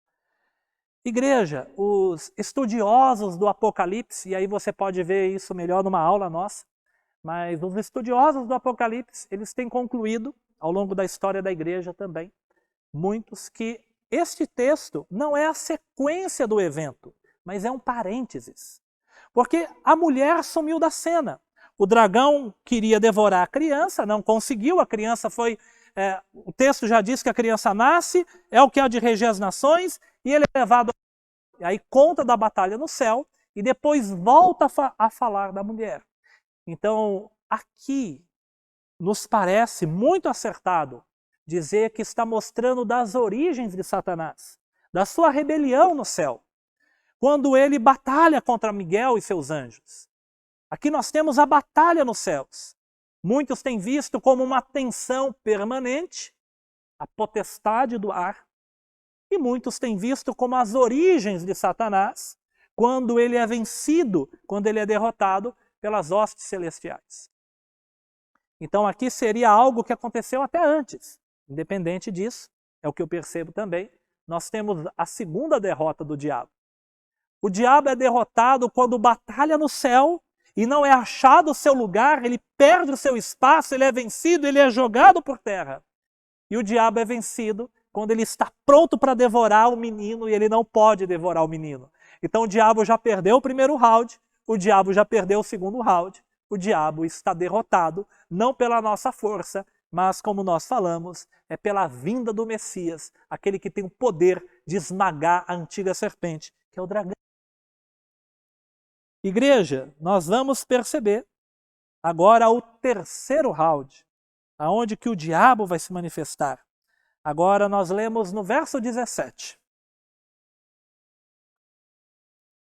S1: Igreja, os estudiosos do Apocalipse, e aí você pode ver isso melhor numa aula nossa, mas os estudiosos do Apocalipse, eles têm concluído, ao longo da história da igreja também, muitos, que este texto não é a sequência do evento, mas é um parênteses. Porque a mulher sumiu da cena. O dragão queria devorar a criança, não conseguiu, a criança foi... o texto já diz que a criança nasce, é o que há de reger as nações, e ele é levado... Aí conta da batalha no céu, e depois volta a falar da mulher. Então, aqui, nos parece muito acertado dizer que está mostrando das origens de Satanás, da sua rebelião no céu, quando ele batalha contra Miguel e seus anjos. Aqui nós temos a batalha nos céus. Muitos têm visto como uma tensão permanente, a potestade do ar, e muitos têm visto como as origens de Satanás, quando ele é vencido, quando ele é derrotado pelas hostes celestiais. Então aqui seria algo que aconteceu até antes. Independente disso, é o que eu percebo também, nós temos a segunda derrota do diabo. O diabo é derrotado quando batalha no céu e não é achado o seu lugar, ele perde o seu espaço, ele é vencido, ele é jogado por terra. E o diabo é vencido quando ele está pronto para devorar o menino e ele não pode devorar o menino. Então o diabo já perdeu o primeiro round, o diabo já perdeu o segundo round, o diabo está derrotado, não pela nossa força, mas, como nós falamos, é pela vinda do Messias, aquele que tem o poder de esmagar a antiga serpente, que é o dragão. Igreja, nós vamos perceber agora o terceiro round, aonde que o diabo vai se manifestar. Agora nós lemos no verso 17.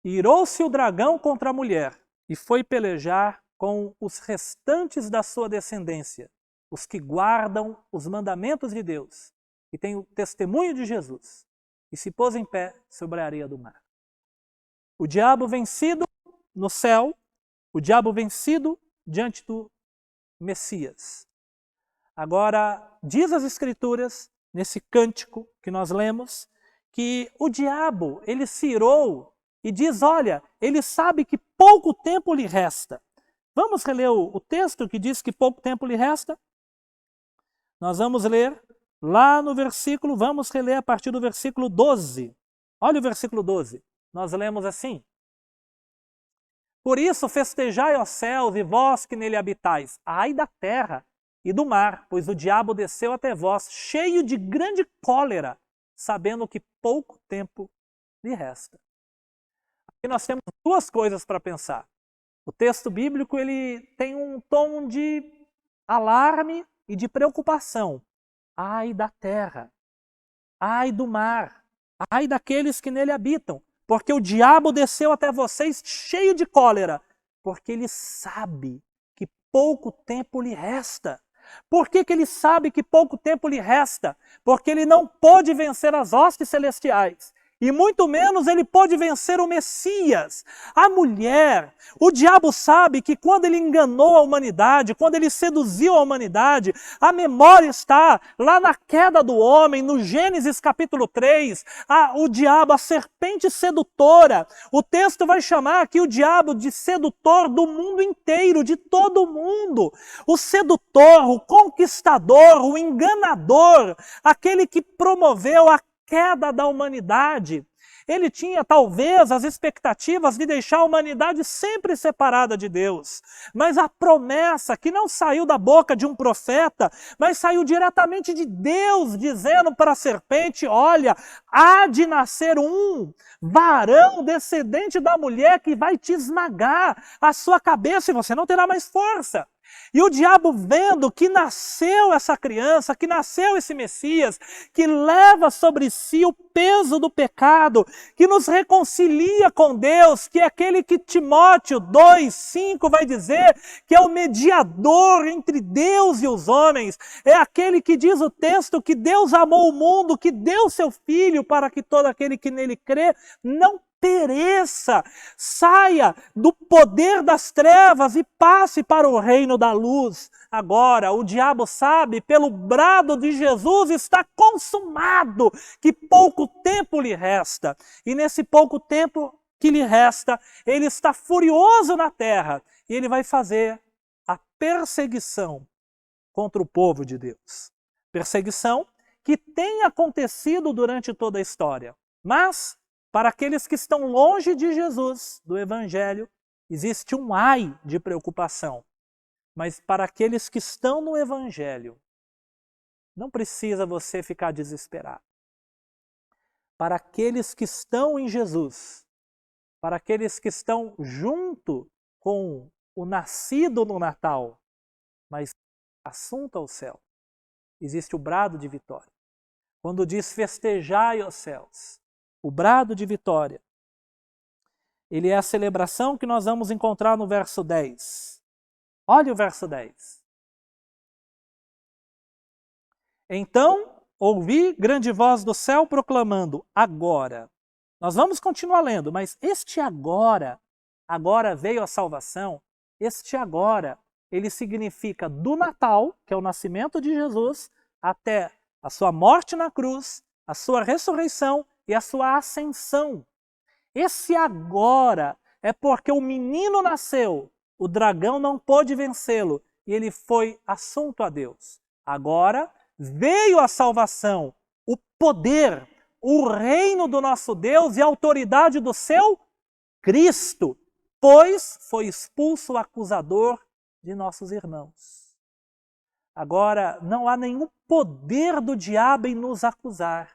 S1: Irou-se o dragão contra a mulher e foi pelejar com os restantes da sua descendência, os que guardam os mandamentos de Deus e têm o testemunho de Jesus, e se pôs em pé sobre a areia do mar. O diabo vencido no céu, o diabo vencido diante do Messias. Agora, diz as Escrituras, nesse cântico que nós lemos, que o diabo, ele se irou e diz, olha, ele sabe que pouco tempo lhe resta. Vamos reler o texto que diz que pouco tempo lhe resta? Nós vamos ler lá no versículo, vamos reler a partir do versículo 12. Olha o versículo 12. Nós lemos assim: Por isso festejai, ó céus, e vós que nele habitais, ai da terra e do mar, pois o diabo desceu até vós, cheio de grande cólera, sabendo que pouco tempo lhe resta. Aqui nós temos duas coisas para pensar. O texto bíblico ele tem um tom de alarme e de preocupação. Ai da terra, ai do mar, ai daqueles que nele habitam, porque o diabo desceu até vocês cheio de cólera, porque ele sabe que pouco tempo lhe resta. Por que ele sabe que pouco tempo lhe resta? Porque ele não pôde vencer as hostes celestiais. E muito menos ele pôde vencer o Messias. A mulher, o diabo sabe que quando ele enganou a humanidade, quando ele seduziu a humanidade, a memória está lá na queda do homem, no Gênesis capítulo 3, o diabo, a serpente sedutora. O texto vai chamar aqui o diabo de sedutor do mundo inteiro, de todo mundo. O sedutor, o conquistador, o enganador, aquele que promoveu a queda da humanidade. Ele tinha talvez as expectativas de deixar a humanidade sempre separada de Deus. Mas a promessa que não saiu da boca de um profeta, mas saiu diretamente de Deus, dizendo para a serpente: olha, há de nascer um varão descendente da mulher que vai te esmagar a sua cabeça e você não terá mais força. E o diabo, vendo que nasceu essa criança, que nasceu esse Messias, que leva sobre si o peso do pecado, que nos reconcilia com Deus, que é aquele que Timóteo 2:5 vai dizer que é o mediador entre Deus e os homens, é aquele que diz o texto que Deus amou o mundo, que deu seu Filho para que todo aquele que nele crê não pereça, saia do poder das trevas e passe para o reino da luz. Agora, o diabo sabe, pelo brado de Jesus, está consumado, que pouco tempo lhe resta. E nesse pouco tempo que lhe resta, ele está furioso na terra e ele vai fazer a perseguição contra o povo de Deus. Perseguição que tem acontecido durante toda a história, mas para aqueles que estão longe de Jesus, do Evangelho, existe um ai de preocupação. Mas para aqueles que estão no Evangelho, não precisa você ficar desesperado. Para aqueles que estão em Jesus, para aqueles que estão junto com o nascido no Natal, mas assunto ao céu, existe o brado de vitória. Quando diz festejai os céus, o brado de vitória, ele é a celebração que nós vamos encontrar no verso 10. Olha o verso 10. Então ouvi grande voz do céu proclamando, agora. Nós vamos continuar lendo, mas este agora veio a salvação, este agora, ele significa do Natal, que é o nascimento de Jesus, até a sua morte na cruz, a sua ressurreição e a sua ascensão. Esse agora é porque o menino nasceu, o dragão não pôde vencê-lo e ele foi assunto a Deus. Agora veio a salvação, o poder, o reino do nosso Deus e a autoridade do seu Cristo, pois foi expulso o acusador de nossos irmãos. Agora não há nenhum poder do diabo em nos acusar.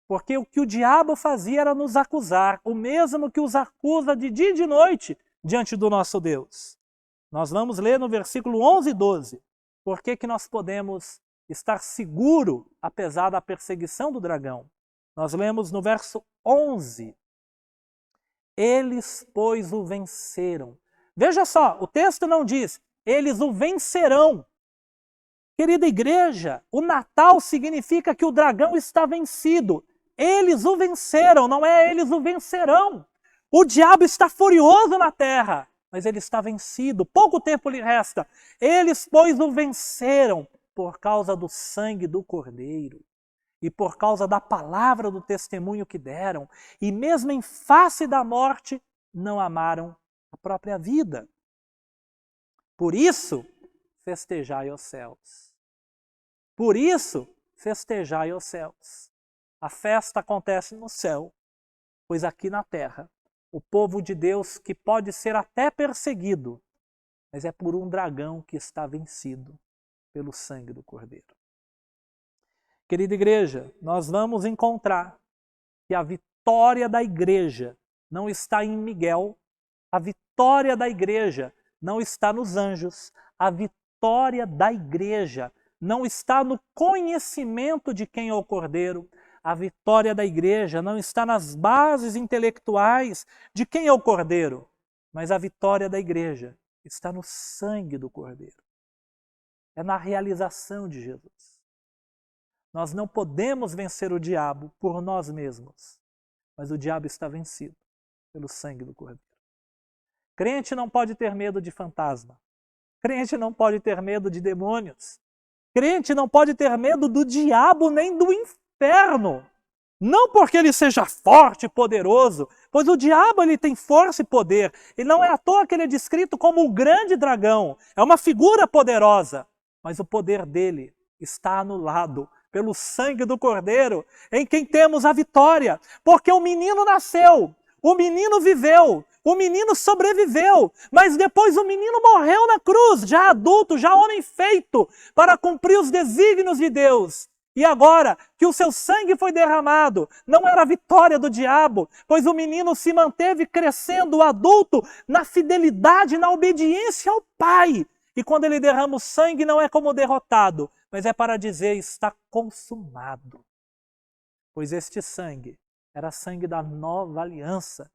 S1: Porque o que o diabo fazia era nos acusar, o mesmo que os acusa de dia e de noite diante do nosso Deus. Nós vamos ler no versículo 11 e 12. Por que nós podemos estar seguros, apesar da perseguição do dragão? Nós lemos no verso 11. Eles, pois, o venceram. Veja só, o texto não diz, eles o vencerão. Querida igreja, o Natal significa que o dragão está vencido. Eles o venceram, não é eles o vencerão. O diabo está furioso na terra, mas ele está vencido. Pouco tempo lhe resta. Eles, pois, o venceram por causa do sangue do Cordeiro e por causa da palavra do testemunho que deram. E mesmo em face da morte, não amaram a própria vida. Por isso, festejai os céus. Por isso, festejai os céus. A festa acontece no céu, pois aqui na terra, o povo de Deus que pode ser até perseguido, mas é por um dragão que está vencido pelo sangue do Cordeiro. Querida igreja, nós vamos encontrar que a vitória da igreja não está em Miguel, a vitória da igreja não está nos anjos, a vitória da igreja não está no conhecimento de quem é o Cordeiro, a vitória da igreja não está nas bases intelectuais de quem é o Cordeiro, mas a vitória da igreja está no sangue do Cordeiro. É na realização de Jesus. Nós não podemos vencer o diabo por nós mesmos, mas o diabo está vencido pelo sangue do Cordeiro. Crente não pode ter medo de fantasma. Crente não pode ter medo de demônios. Crente não pode ter medo do diabo nem do inferno. Não porque ele seja forte e poderoso, pois o diabo ele tem força e poder. E não é à toa que ele é descrito como o grande dragão. É uma figura poderosa, mas o poder dele está anulado pelo sangue do Cordeiro, em quem temos a vitória, porque o menino nasceu, o menino viveu, o menino sobreviveu, mas depois o menino morreu na cruz, já adulto, já homem feito, para cumprir os desígnios de Deus. E agora que o seu sangue foi derramado, não era a vitória do diabo, pois o menino se manteve crescendo adulto na fidelidade, na obediência ao Pai. E quando ele derrama o sangue, não é como derrotado, mas é para dizer, está consumado. Pois este sangue era sangue da nova aliança,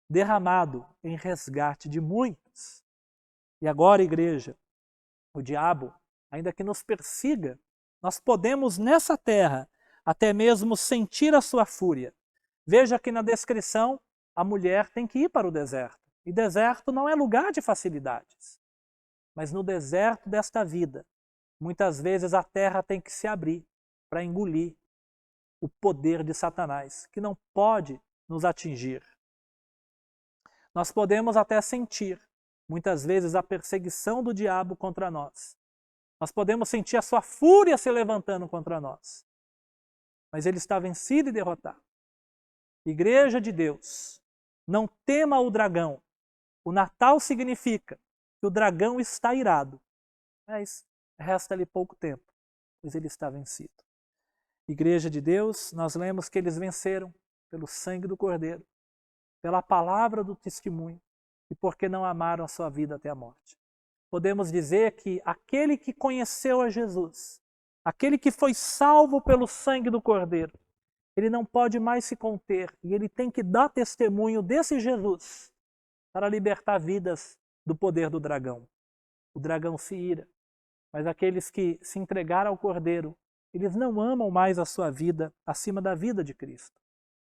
S1: derramado em resgate de muitos. E agora, igreja, o diabo, ainda que nos persiga, nós podemos nessa terra até mesmo sentir a sua fúria. Veja que na descrição a mulher tem que ir para o deserto. E deserto não é lugar de facilidades. Mas no deserto desta vida, muitas vezes a terra tem que se abrir para engolir o poder de Satanás, que não pode nos atingir. Nós podemos até sentir, muitas vezes, a perseguição do diabo contra nós. Nós podemos sentir a sua fúria se levantando contra nós. Mas ele está vencido e derrotado. Igreja de Deus, não tema o dragão. O Natal significa que o dragão está irado. Mas resta-lhe pouco tempo, pois ele está vencido. Igreja de Deus, nós lemos que eles venceram pelo sangue do Cordeiro, pela palavra do testemunho e porque não amaram a sua vida até a morte. Podemos dizer que aquele que conheceu a Jesus, aquele que foi salvo pelo sangue do Cordeiro, ele não pode mais se conter e ele tem que dar testemunho desse Jesus para libertar vidas do poder do dragão. O dragão se ira, mas aqueles que se entregaram ao Cordeiro, eles não amam mais a sua vida acima da vida de Cristo,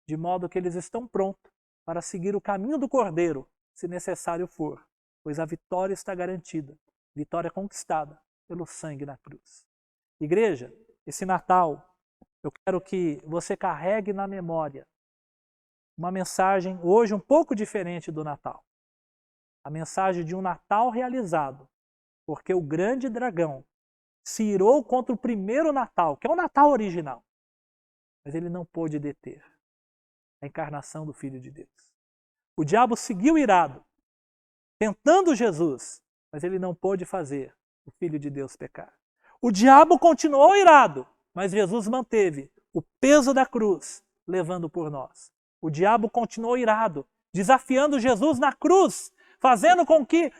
S1: de modo que eles estão prontos para seguir o caminho do Cordeiro, se necessário for, pois a vitória está garantida, vitória conquistada pelo sangue na cruz. Igreja, esse Natal, eu quero que você carregue na memória uma mensagem hoje um pouco diferente do Natal. A mensagem de um Natal realizado, porque o grande dragão se irou contra o primeiro Natal, que é o Natal original, mas ele não pôde deter a encarnação do Filho de Deus. O diabo seguiu irado, tentando Jesus, mas ele não pôde fazer o Filho de Deus pecar. O diabo continuou irado, mas Jesus manteve o peso da cruz, levando por nós. O diabo continuou irado, desafiando Jesus na cruz, fazendo com que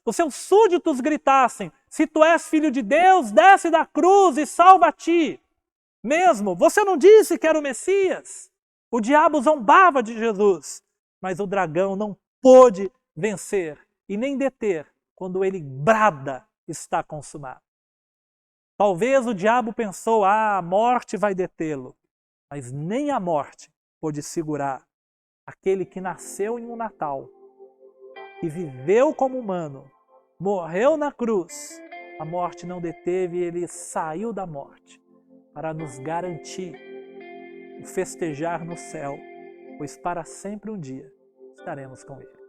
S1: os seus súditos gritassem: se tu és Filho de Deus, desce da cruz e salva a ti. Mesmo, você não disse que era o Messias? O diabo zombava de Jesus, mas o dragão não pôde vencer e nem deter quando ele brada: está consumado. Talvez o diabo pensou: a morte vai detê-lo, mas nem a morte pôde segurar aquele que nasceu em um Natal, que viveu como humano, morreu na cruz. A morte não deteve e ele saiu da morte para nos garantir o festejar no céu, pois para sempre um dia estaremos com ele.